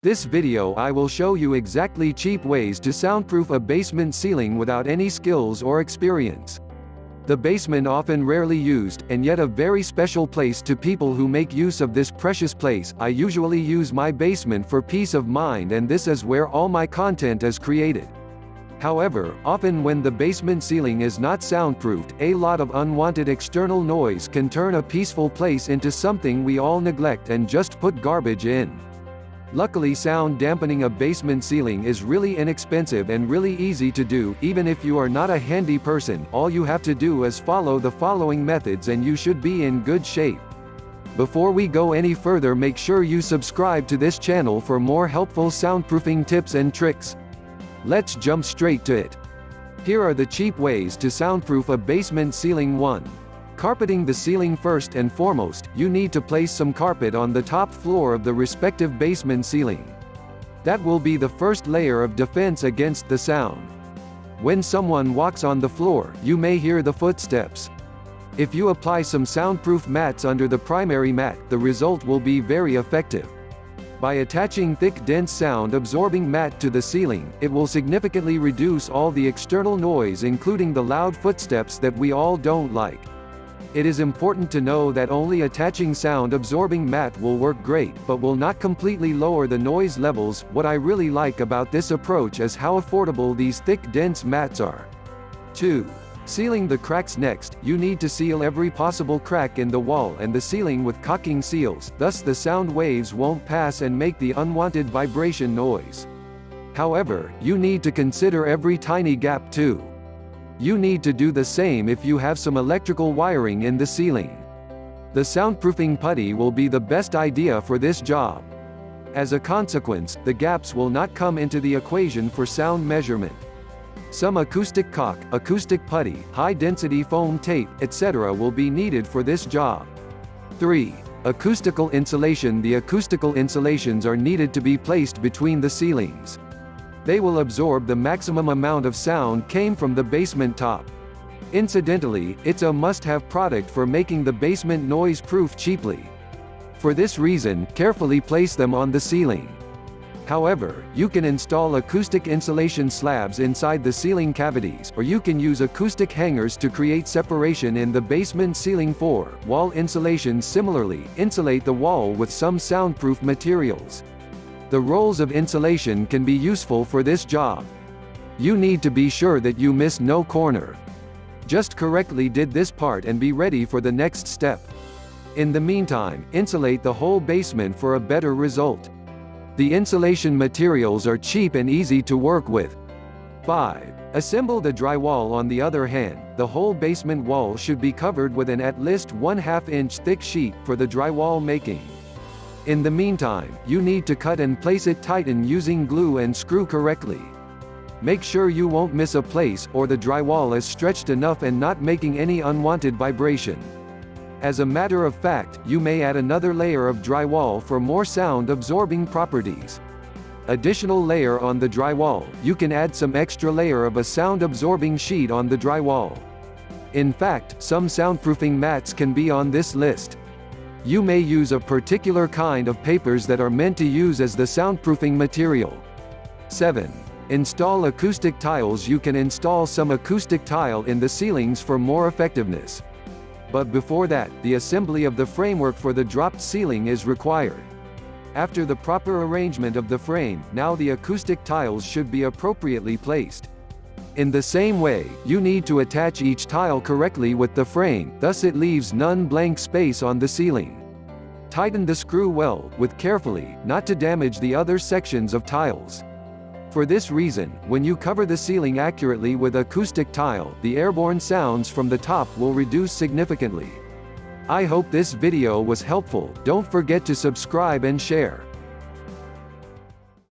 This video I will show you exactly cheap ways to soundproof a basement ceiling without any skills or experience. The basement often rarely used, and yet a very special place to people who make use of this precious place. I usually use my basement for peace of mind, and this is where all my content is created. However, often when the basement ceiling is not soundproofed, a lot of unwanted external noise can turn a peaceful place into something we all neglect and just put garbage in. Luckily, sound dampening a basement ceiling is really inexpensive and really easy to do. Even if you are not a handy person, all you have to do is follow the following methods and you should be in good shape. Before we go any further, make sure you subscribe to this channel for more helpful soundproofing tips and tricks. Let's jump straight to it. Here are the cheap ways to soundproof a basement ceiling. 1. Carpeting the ceiling. First and foremost, you need to place some carpet on the top floor of the respective basement ceiling. That will be the first layer of defense against the sound. When someone walks on the floor, you may hear the footsteps. If you apply some soundproof mats under the primary mat, the result will be very effective. By attaching thick, dense sound-absorbing mat to the ceiling, it will significantly reduce all the external noise, including the loud footsteps that we all don't like. It is important to know that only attaching sound-absorbing mat will work great, but will not completely lower the noise levels. What I really like about this approach is how affordable these thick, dense mats are. 2. Sealing the cracks. Next, you need to seal every possible crack in the wall and the ceiling with caulking seals, thus the sound waves won't pass and make the unwanted vibration noise. However, you need to consider every tiny gap too. You need to do the same if you have some electrical wiring in the ceiling. The soundproofing putty will be the best idea for this job. As a consequence, the gaps will not come into the equation for sound measurement. Some acoustic caulk, acoustic putty, high-density foam tape, etc. will be needed for this job. 3. Acoustical insulation. The acoustical insulations are needed to be placed between the ceilings. They will absorb the maximum amount of sound came from the basement top. Incidentally, it's a must-have product for making the basement noise-proof cheaply. For this reason, carefully place them on the ceiling. However, you can install acoustic insulation slabs inside the ceiling cavities, or you can use acoustic hangers to create separation in the basement ceiling. 4. Wall insulation. Similarly, insulate the wall with some soundproof materials. The rolls of insulation can be useful for this job. You need to be sure that you miss no corner. Just correctly did this part and be ready for the next step. In the meantime, insulate the whole basement for a better result. The insulation materials are cheap and easy to work with. 5. Assemble the drywall. On the other hand, the whole basement wall should be covered with an at least 1/2 inch thick sheet for the drywall making. In the meantime, you need to cut and place it. Tighten using glue and screw correctly. Make sure you won't miss a place, or the drywall is stretched enough and not making any unwanted vibration. As a matter of fact, you may add another layer of drywall for more sound-absorbing properties. Additional layer on the drywall, you can add some extra layer of a sound-absorbing sheet on the drywall. In fact, some soundproofing mats can be on this list. You may use a particular kind of papers that are meant to use as the soundproofing material. 7. Install acoustic tiles. You can install some acoustic tile in the ceilings for more effectiveness. But before that, the assembly of the framework for the dropped ceiling is required. After the proper arrangement of the frame, now the acoustic tiles should be appropriately placed. In the same way, you need to attach each tile correctly with the frame, thus it leaves none blank space on the ceiling. Tighten the screw well, with carefully, not to damage the other sections of tiles. For this reason, when you cover the ceiling accurately with acoustic tile, the airborne sounds from the top will reduce significantly. I hope this video was helpful. Don't forget to subscribe and share.